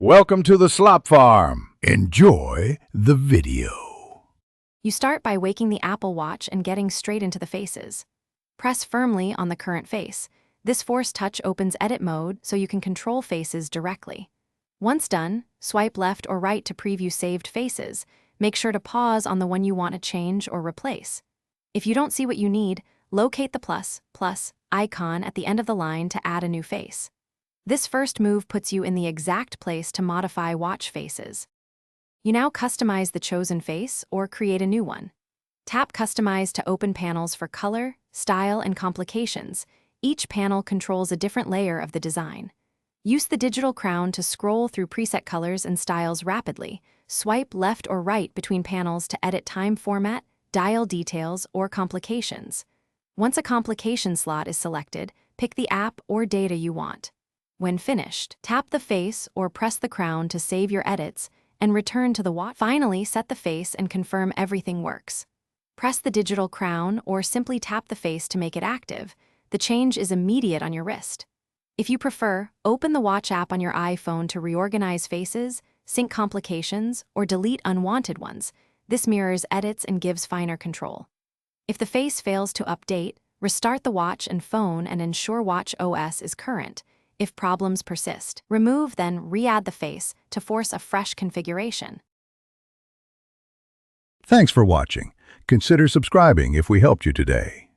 Welcome to the Slop Farm. Enjoy the video. You start by waking the Apple Watch and getting straight into the faces. Press firmly on the current face. This force touch opens edit mode so you can control faces directly. Once done, swipe left or right to preview saved faces. Make sure to pause on the one you want to change or replace. If you don't see what you need, locate the plus icon at the end of the line to add a new face. This first move puts you in the exact place to modify watch faces. You now customize the chosen face or create a new one. Tap Customize to open panels for color, style, and complications. Each panel controls a different layer of the design. Use the digital crown to scroll through preset colors and styles rapidly. Swipe left or right between panels to edit time format, dial details, or complications. Once a complication slot is selected, pick the app or data you want. When finished, tap the face or press the crown to save your edits and return to the watch. Finally, set the face and confirm everything works. Press the digital crown or simply tap the face to make it active. The change is immediate on your wrist. If you prefer, open the watch app on your iPhone to reorganize faces, sync complications, or delete unwanted ones. This mirrors edits and gives finer control. If the face fails to update, restart the watch and phone and ensure Watch OS is current. If problems persist, remove then re-add the face to force a fresh configuration. Thanks for watching. Consider subscribing if we helped you today.